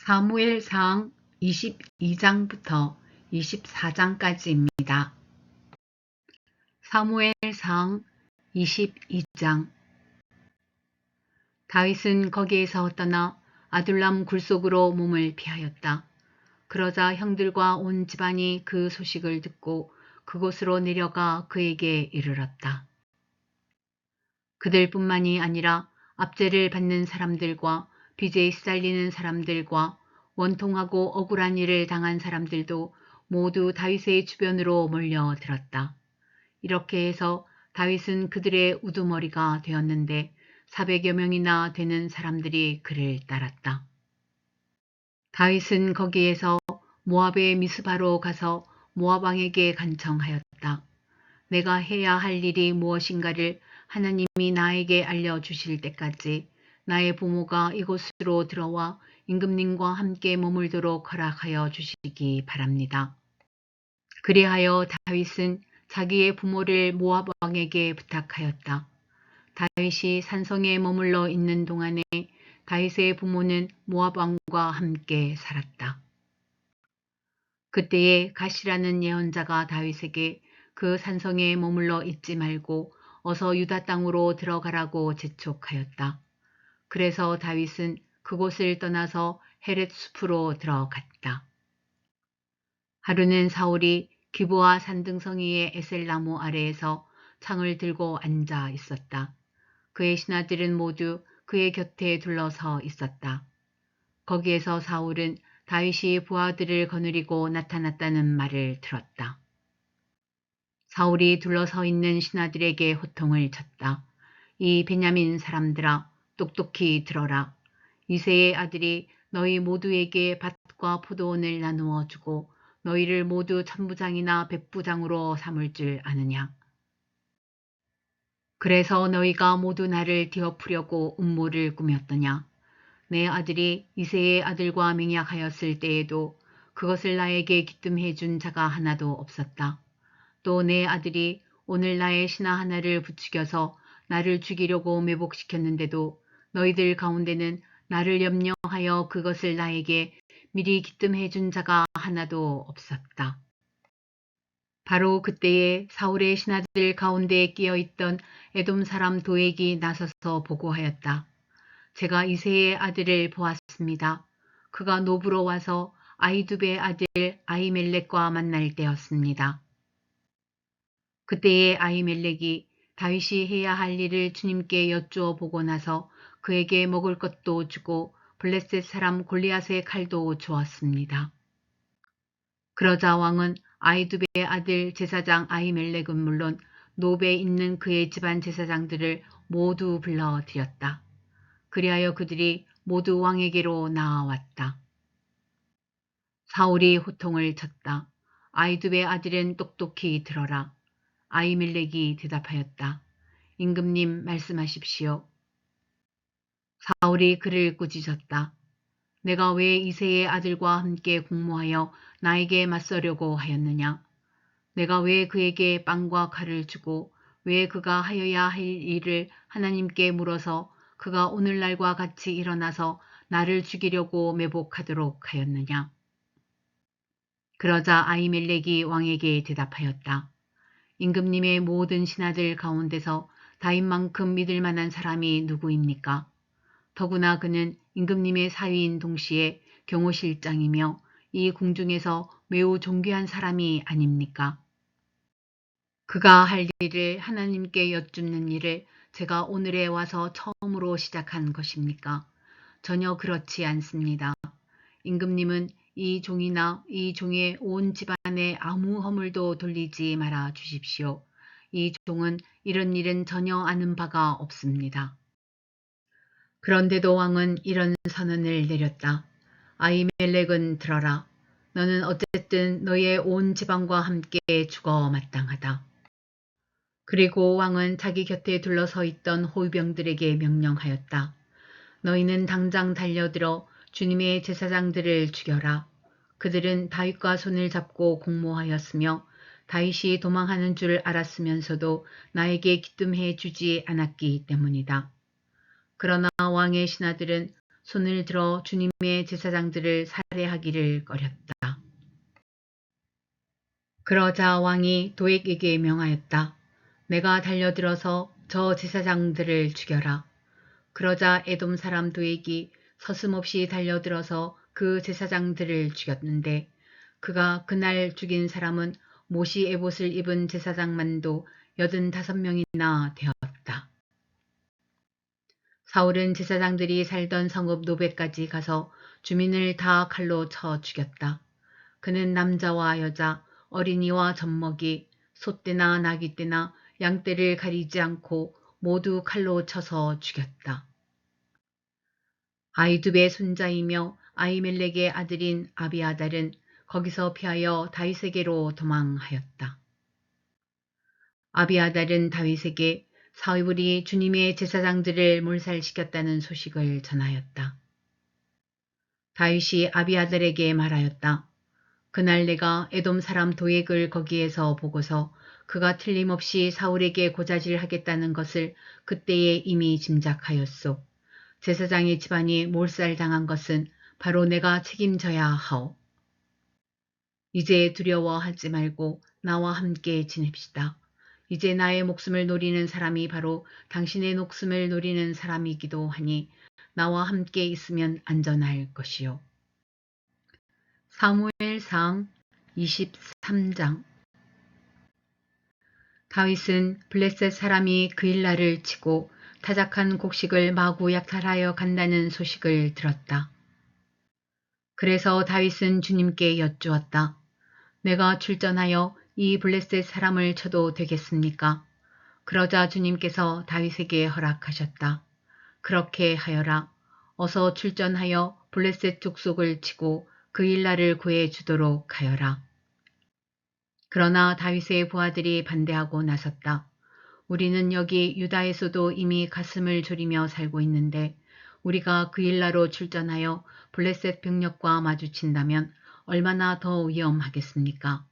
사무엘상 22장부터 24장까지입니다. 사무엘상 22장. 다윗은 거기에서 떠나 아둘람 굴속으로 몸을 피하였다. 그러자 형들과 온 집안이 그 소식을 듣고 그곳으로 내려가 그에게 이르렀다. 그들뿐만이 아니라 압제를 받는 사람들과 빚에 시달리는 사람들과 원통하고 억울한 일을 당한 사람들도 모두 다윗의 주변으로 몰려들었다. 이렇게 해서 다윗은 그들의 우두머리가 되었는데 400여 명이나 되는 사람들이 그를 따랐다. 다윗은 거기에서 모압의 미스바로 가서 모압 왕에게 간청하였다. 내가 해야 할 일이 무엇인가를 하나님이 나에게 알려주실 때까지 나의 부모가 이곳으로 들어와 임금님과 함께 머물도록 허락하여 주시기 바랍니다. 그리하여 다윗은 자기의 부모를 모압 왕에게 부탁하였다. 다윗이 산성에 머물러 있는 동안에 다윗의 부모는 모압 왕과 함께 살았다. 그때에 갓이라는 예언자가 다윗에게 그 산성에 머물러 있지 말고 어서 유다 땅으로 들어가라고 재촉하였다. 그래서 다윗은 그곳을 떠나서 헤렛 숲으로 들어갔다. 하루는 사울이 기브아 산등성이의 에셀나무 아래에서 창을 들고 앉아 있었다. 그의 신하들은 모두 그의 곁에 둘러서 있었다. 거기에서 사울은 다윗이 부하들을 거느리고 나타났다는 말을 들었다. 사울이 둘러서 있는 신하들에게 호통을 쳤다. 이 베냐민 사람들아, 똑똑히 들어라. 이새의 아들이 너희 모두에게 밭과 포도원을 나누어 주고 너희를 모두 천부장이나 백부장으로 삼을 줄 아느냐. 그래서 너희가 모두 나를 뒤엎으려고 음모를 꾸몄더냐. 내 아들이 이새의 아들과 맹약하였을 때에도 그것을 나에게 기뜸해 준 자가 하나도 없었다. 또 내 아들이 오늘 나의 신하 하나를 부추겨서 나를 죽이려고 매복시켰는데도 너희들 가운데는 나를 염려하여 그것을 나에게 미리 기뜸해 준 자가 하나도 없었다. 바로 그때에 사울의 신하들 가운데 끼어있던 에돔 사람 도액이 나서서 보고하였다. 제가 이새의 아들을 보았습니다. 그가 노브로 와서 아히두베의 아들 아히멜렉과 만날 때였습니다. 그때에 아히멜렉이 다윗이 해야 할 일을 주님께 여쭈어 보고 나서 그에게 먹을 것도 주고 블레셋 사람 골리앗의 칼도 주었습니다. 그러자 왕은 아히두베의 아들 제사장 아히멜렉은 물론 노베에 있는 그의 집안 제사장들을 모두 불러들였다. 그리하여 그들이 모두 왕에게로 나아왔다. 사울이 호통을 쳤다. 아히두베의 아들은 똑똑히 들어라. 아히멜렉이 대답하였다. 임금님 말씀하십시오. 사울이 그를 꾸짖었다. 내가 왜 이새의 아들과 함께 공모하여 나에게 맞서려고 하였느냐. 내가 왜 그에게 빵과 칼을 주고 왜 그가 하여야 할 일을 하나님께 물어서 그가 오늘날과 같이 일어나서 나를 죽이려고 매복하도록 하였느냐. 그러자 아히멜렉이 왕에게 대답하였다. 임금님의 모든 신하들 가운데서 다윗만큼 믿을 만한 사람이 누구입니까? 더구나 그는 임금님의 사위인 동시에 경호실장이며 이 궁중에서 매우 존귀한 사람이 아닙니까? 그가 할 일을 하나님께 여쭙는 일을 제가 오늘에 와서 처음으로 시작한 것입니까? 전혀 그렇지 않습니다. 임금님은 이 종이나 이 종의 온 집안에 아무 허물도 돌리지 말아 주십시오. 이 종은 이런 일은 전혀 아는 바가 없습니다. 그런데도 왕은 이런 선언을 내렸다. 아히멜렉은 들어라. 너는 어쨌든 너의 온 집안과 함께 죽어 마땅하다. 그리고 왕은 자기 곁에 둘러서 있던 호위병들에게 명령하였다. 너희는 당장 달려들어 주님의 제사장들을 죽여라. 그들은 다윗과 손을 잡고 공모하였으며 다윗이 도망하는 줄 알았으면서도 나에게 기뜸해 주지 않았기 때문이다. 그러나 왕의 신하들은 손을 들어 주님의 제사장들을 살해하기를 꺼렸다. 그러자 왕이 도액에게 명하였다. 내가 달려들어서 저 제사장들을 죽여라. 그러자 에돔 사람 도액이 서슴없이 달려들어서 그 제사장들을 죽였는데 그가 그날 죽인 사람은 모시 에봇을 입은 제사장만도 85명이나 되었다. 사울은 제사장들이 살던 성읍 노베까지 가서 주민을 다 칼로 쳐 죽였다. 그는 남자와 여자, 어린이와 젖먹이, 소떼나 나귀떼나 양떼를 가리지 않고 모두 칼로 쳐서 죽였다. 아이두베의 손자이며 아히멜렉의 아들인 아비아달은 거기서 피하여 다윗에게로 도망하였다. 아비아달은 다윗에게 사울이 주님의 제사장들을 몰살시켰다는 소식을 전하였다. 다윗이 아비아달에게 말하였다. 그날 내가 에돔 사람 도액을 거기에서 보고서 그가 틀림없이 사울에게 고자질하겠다는 것을 그때에 이미 짐작하였소. 제사장의 집안이 몰살당한 것은 바로 내가 책임져야 하오. 이제 두려워하지 말고 나와 함께 지냅시다. 이제 나의 목숨을 노리는 사람이 바로 당신의 목숨을 노리는 사람이기도 하니 나와 함께 있으면 안전할 것이요. 사무엘상 23장. 다윗은 블레셋 사람이 그일라를 치고 타작한 곡식을 마구 약탈하여 간다는 소식을 들었다. 그래서 다윗은 주님께 여쭈었다. 내가 출전하여 이 블레셋 사람을 쳐도 되겠습니까? 그러자 주님께서 다윗에게 허락하셨다. 그렇게 하여라. 어서 출전하여 블레셋 족속을 치고 그일라를 구해주도록 하여라. 그러나 다윗의 부하들이 반대하고 나섰다. 우리는 여기 유다에서도 이미 가슴을 졸이며 살고 있는데 우리가 그일라로 출전하여 블레셋 병력과 마주친다면 얼마나 더 위험하겠습니까?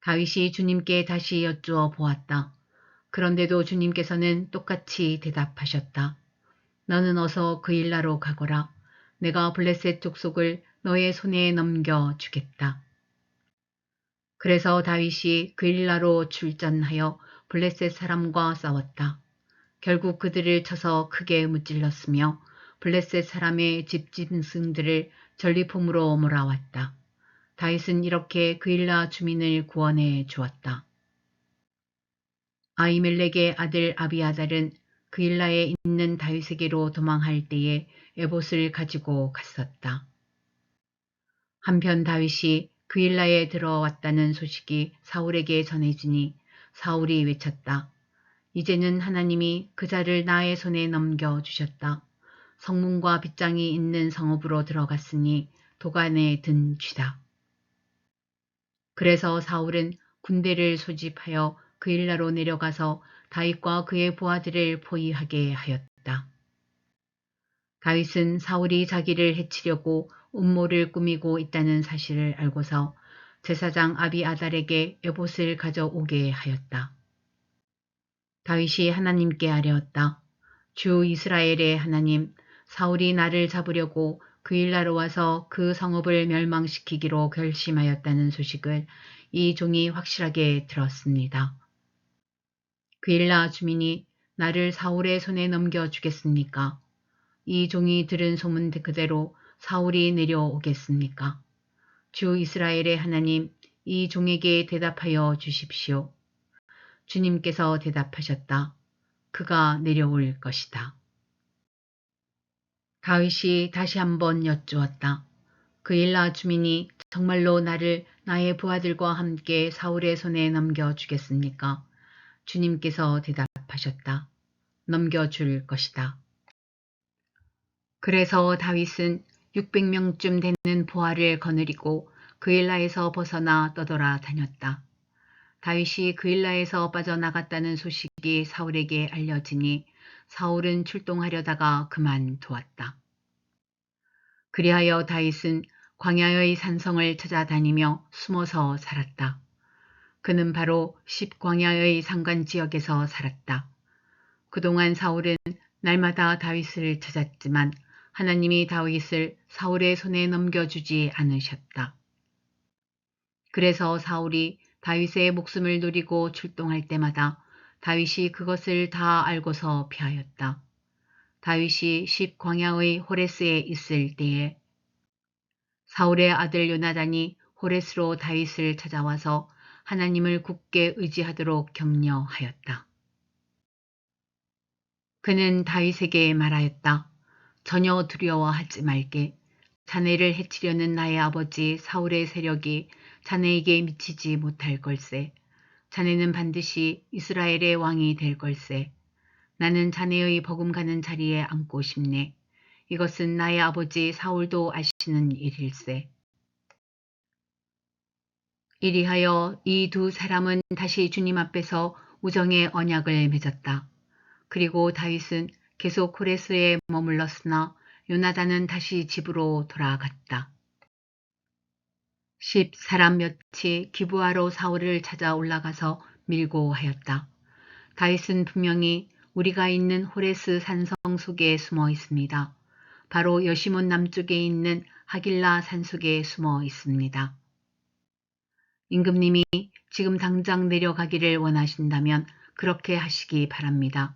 다윗이 주님께 다시 여쭈어 보았다. 그런데도 주님께서는 똑같이 대답하셨다. 너는 어서 그일라로 가거라. 내가 블레셋 족속을 너의 손에 넘겨주겠다. 그래서 다윗이 그일라로 출전하여 블레셋 사람과 싸웠다. 결국 그들을 쳐서 크게 무찔렀으며 블레셋 사람의 집짐승들을 전리품으로 몰아왔다. 다윗은 이렇게 그일라 주민을 구원해 주었다. 아히멜렉의 아들 아비아달은 그일라에 있는 다윗에게로 도망할 때에 에봇을 가지고 갔었다. 한편 다윗이 그일라에 들어왔다는 소식이 사울에게 전해지니 사울이 외쳤다. 이제는 하나님이 그자를 나의 손에 넘겨주셨다. 성문과 빗장이 있는 성읍으로 들어갔으니 도간에 든 쥐다. 그래서 사울은 군대를 소집하여 그일라로 내려가서 다윗과 그의 부하들을 포위하게 하였다. 다윗은 사울이 자기를 해치려고 음모를 꾸미고 있다는 사실을 알고서 제사장 아비아달에게 에봇을 가져오게 하였다. 다윗이 하나님께 아뢰었다. 주 이스라엘의 하나님, 사울이 나를 잡으려고 그일라로 와서 그 성읍을 멸망시키기로 결심하였다는 소식을 이 종이 확실하게 들었습니다. 그일라 주민이 나를 사울의 손에 넘겨주겠습니까? 이 종이 들은 소문 그대로 사울이 내려오겠습니까? 주 이스라엘의 하나님, 이 종에게 대답하여 주십시오. 주님께서 대답하셨다. 그가 내려올 것이다. 다윗이 다시 한번 여쭈었다. 그일라 주민이 정말로 나를 나의 부하들과 함께 사울의 손에 넘겨주겠습니까? 주님께서 대답하셨다. 넘겨줄 것이다. 그래서 다윗은 600명쯤 되는 부하를 거느리고 그일라에서 벗어나 떠돌아 다녔다. 다윗이 그일라에서 빠져나갔다는 소식이 사울에게 알려지니 사울은 출동하려다가 그만두었다. 그리하여 다윗은 광야의 산성을 찾아다니며 숨어서 살았다. 그는 바로 십광야의 산간 지역에서 살았다. 그동안 사울은 날마다 다윗을 찾았지만 하나님이 다윗을 사울의 손에 넘겨주지 않으셨다. 그래서 사울이 다윗의 목숨을 노리고 출동할 때마다 다윗이 그것을 다 알고서 피하였다. 다윗이 십광야의 호레스에 있을 때에 사울의 아들 요나단이 호레스로 다윗을 찾아와서 하나님을 굳게 의지하도록 격려하였다. 그는 다윗에게 말하였다. 전혀 두려워하지 말게. 자네를 해치려는 나의 아버지 사울의 세력이 자네에게 미치지 못할 걸세. 자네는 반드시 이스라엘의 왕이 될 걸세. 나는 자네의 버금가는 자리에 앉고 싶네. 이것은 나의 아버지 사울도 아시는 일일세. 이리하여 이 두 사람은 다시 주님 앞에서 우정의 언약을 맺었다. 그리고 다윗은 계속 호레스에 머물렀으나 요나단은 다시 집으로 돌아갔다. 10사람 몇이 기브아로 사울을 찾아 올라가서 밀고 하였다. 다윗은 분명히 우리가 있는 호레스 산성 속에 숨어 있습니다. 바로 여시몬 남쪽에 있는 하길라 산속에 숨어 있습니다. 임금님이 지금 당장 내려가기를 원하신다면 그렇게 하시기 바랍니다.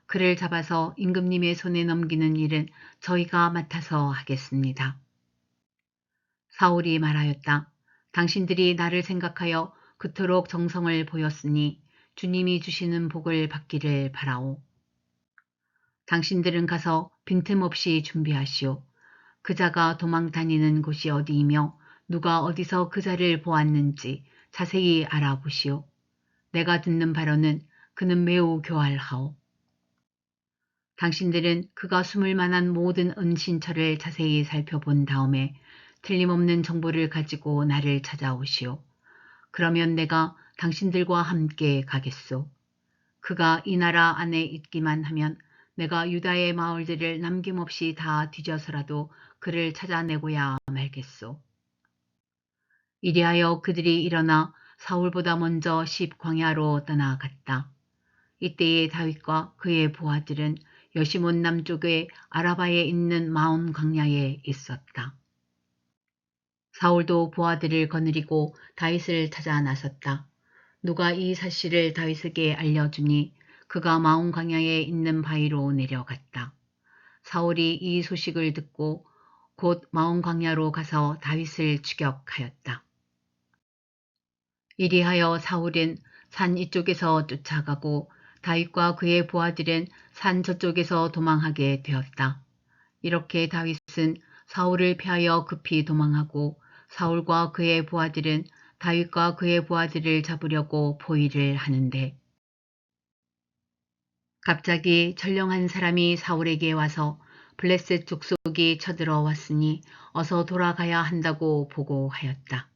그를 잡아서 임금님의 손에 넘기는 일은 저희가 맡아서 하겠습니다. 사울이 말하였다. 당신들이 나를 생각하여 그토록 정성을 보였으니 주님이 주시는 복을 받기를 바라오. 당신들은 가서 빈틈없이 준비하시오. 그자가 도망 다니는 곳이 어디이며 누가 어디서 그자를 보았는지 자세히 알아보시오. 내가 듣는 바로는 그는 매우 교활하오. 당신들은 그가 숨을 만한 모든 은신처를 자세히 살펴본 다음에 틀림없는 정보를 가지고 나를 찾아오시오. 그러면 내가 당신들과 함께 가겠소. 그가 이 나라 안에 있기만 하면 내가 유다의 마을들을 남김없이 다 뒤져서라도 그를 찾아내고야 말겠소. 이리하여 그들이 일어나 사울보다 먼저 십광야로 떠나갔다. 이때에 다윗과 그의 부하들은 여시몬 남쪽의 아라바에 있는 마온 광야에 있었다. 사울도 부하들을 거느리고 다윗을 찾아 나섰다. 누가 이 사실을 다윗에게 알려주니 그가 마온 광야에 있는 바위로 내려갔다. 사울이 이 소식을 듣고 곧 마온 광야로 가서 다윗을 추격하였다. 이리하여 사울은 산 이쪽에서 쫓아가고 다윗과 그의 부하들은 산 저쪽에서 도망하게 되었다. 이렇게 다윗은 사울을 피하여 급히 도망하고 사울과 그의 부하들은 다윗과 그의 부하들을 잡으려고 포위를 하는데 갑자기 전령한 사람이 사울에게 와서 블레셋 족속이 쳐들어왔으니 어서 돌아가야 한다고 보고하였다.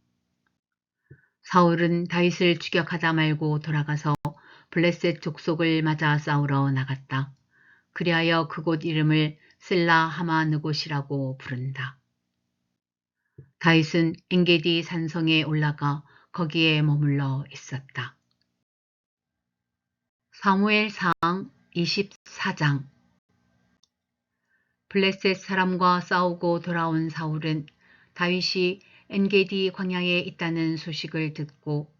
사울은 다윗을 추격하다 말고 돌아가서 블레셋 족속을 맞아 싸우러 나갔다. 그리하여 그곳 이름을 슬라 하마느곳이라고 부른다. 다윗은 엔게디 산성에 올라가 거기에 머물러 있었다. 사무엘상 24장. 블레셋 사람과 싸우고 돌아온 사울은 다윗이 엔게디 광야에 있다는 소식을 듣고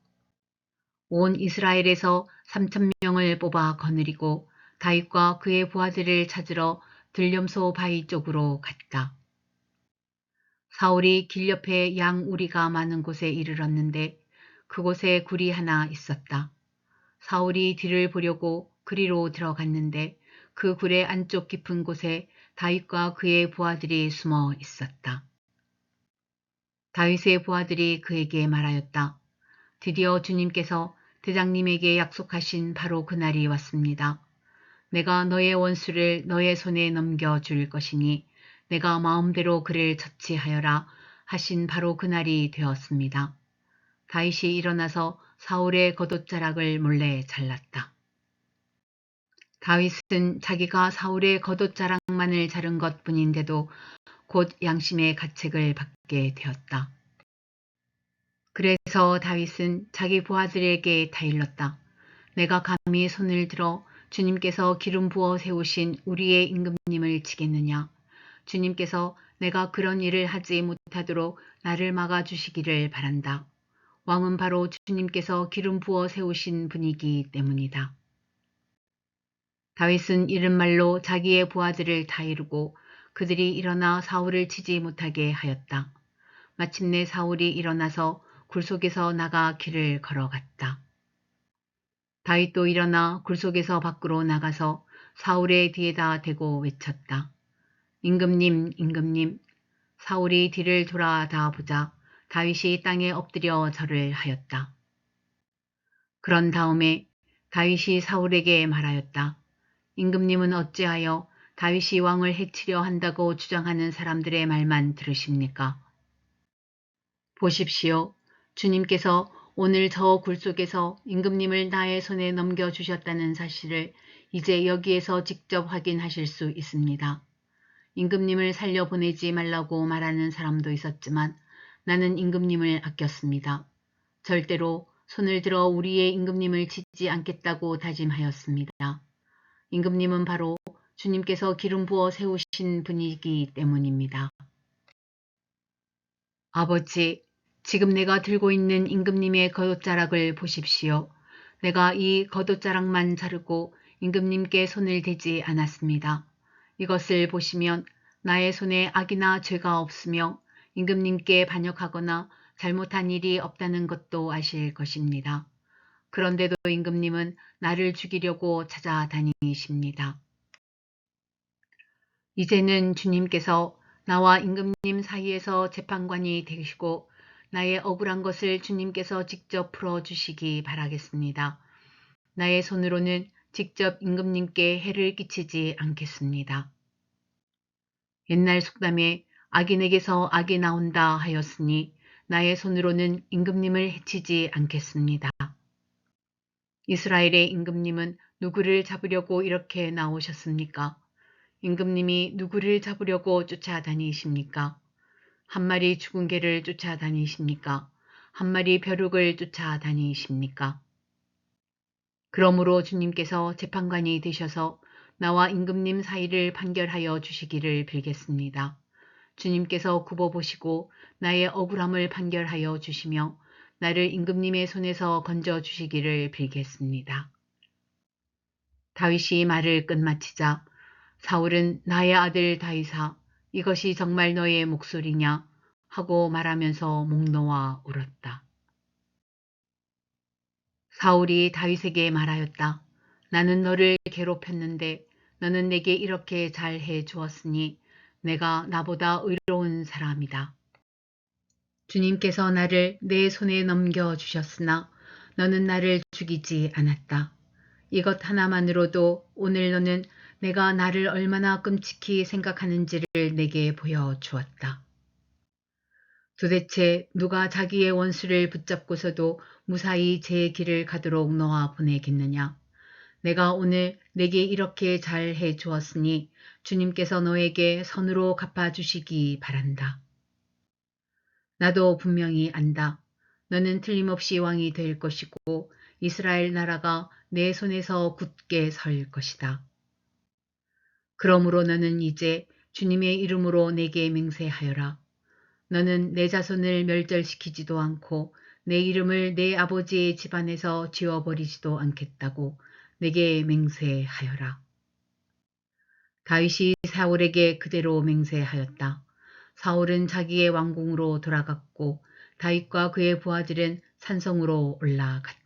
온 이스라엘에서 3,000명을 뽑아 거느리고 다윗과 그의 부하들을 찾으러 들렴소 바위 쪽으로 갔다. 사울이 길 옆에 양 우리가 많은 곳에 이르렀는데 그곳에 굴이 하나 있었다. 사울이 뒤를 보려고 그리로 들어갔는데 그 굴의 안쪽 깊은 곳에 다윗과 그의 부하들이 숨어 있었다. 다윗의 부하들이 그에게 말하였다. 드디어 주님께서 대장님에게 약속하신 바로 그날이 왔습니다. 내가 너의 원수를 너의 손에 넘겨줄 것이니 내가 마음대로 그를 처치하여라 하신 바로 그날이 되었습니다. 다윗이 일어나서 사울의 겉옷자락을 몰래 잘랐다. 다윗은 자기가 사울의 겉옷자락만을 자른 것뿐인데도 곧 양심의 가책을 받게 되었다. 그래서 다윗은 자기 부하들에게 다일렀다. 내가 감히 손을 들어 주님께서 기름 부어 세우신 우리의 임금님을 치겠느냐? 주님께서 내가 그런 일을 하지 못하도록 나를 막아주시기를 바란다. 왕은 바로 주님께서 기름 부어 세우신 분이기 때문이다. 다윗은 이른 말로 자기의 부하들을 다 이루고 그들이 일어나 사울을 치지 못하게 하였다. 마침내 사울이 일어나서 굴 속에서 나가 길을 걸어갔다. 다윗도 일어나 굴 속에서 밖으로 나가서 사울의 뒤에다 대고 외쳤다. 임금님, 임금님. 사울이 뒤를 돌아다 보자 다윗이 땅에 엎드려 절을 하였다. 그런 다음에 다윗이 사울에게 말하였다. 임금님은 어찌하여 다윗이 왕을 해치려 한다고 주장하는 사람들의 말만 들으십니까? 보십시오. 주님께서 오늘 저 굴 속에서 임금님을 나의 손에 넘겨주셨다는 사실을 이제 여기에서 직접 확인하실 수 있습니다. 임금님을 살려보내지 말라고 말하는 사람도 있었지만 나는 임금님을 아꼈습니다. 절대로 손을 들어 우리의 임금님을 치지 않겠다고 다짐하였습니다. 임금님은 바로 주님께서 기름 부어 세우신 분이기 때문입니다. 아버지, 지금 내가 들고 있는 임금님의 겉옷자락을 보십시오. 내가 이 겉옷자락만 자르고 임금님께 손을 대지 않았습니다. 이것을 보시면 나의 손에 악이나 죄가 없으며 임금님께 반역하거나 잘못한 일이 없다는 것도 아실 것입니다. 그런데도 임금님은 나를 죽이려고 찾아다니십니다. 이제는 주님께서 나와 임금님 사이에서 재판관이 되시고 나의 억울한 것을 주님께서 직접 풀어주시기 바라겠습니다. 나의 손으로는 직접 임금님께 해를 끼치지 않겠습니다. 옛날 속담에 악인에게서 악이 나온다 하였으니 나의 손으로는 임금님을 해치지 않겠습니다. 이스라엘의 임금님은 누구를 잡으려고 이렇게 나오셨습니까? 임금님이 누구를 잡으려고 쫓아다니십니까? 한 마리 죽은 개를 쫓아다니십니까? 한 마리 벼룩을 쫓아다니십니까? 그러므로 주님께서 재판관이 되셔서 나와 임금님 사이를 판결하여 주시기를 빌겠습니다. 주님께서 굽어보시고 나의 억울함을 판결하여 주시며 나를 임금님의 손에서 건져 주시기를 빌겠습니다. 다윗이 말을 끝마치자 사울은 나의 아들 다윗아, 이것이 정말 너의 목소리냐? 하고 말하면서 목 놓아 울었다. 사울이 다윗에게 말하였다. 나는 너를 괴롭혔는데 너는 내게 이렇게 잘해 주었으니 내가 나보다 의로운 사람이다. 주님께서 나를 내 손에 넘겨주셨으나 너는 나를 죽이지 않았다. 이것 하나만으로도 오늘 너는 내가 나를 얼마나 끔찍히 생각하는지를 내게 보여주었다. 도대체 누가 자기의 원수를 붙잡고서도 무사히 제 길을 가도록 놓아 보내겠느냐? 내가 오늘 내게 이렇게 잘해 주었으니 주님께서 너에게 선으로 갚아주시기 바란다. 나도 분명히 안다. 너는 틀림없이 왕이 될 것이고 이스라엘 나라가 내 손에서 굳게 설 것이다. 그러므로 너는 이제 주님의 이름으로 내게 맹세하여라. 너는 내 자손을 멸절시키지도 않고 내 이름을 내 아버지의 집안에서 지워버리지도 않겠다고 내게 맹세하여라. 다윗이 사울에게 그대로 맹세하였다. 사울은 자기의 왕궁으로 돌아갔고 다윗과 그의 부하들은 산성으로 올라갔다.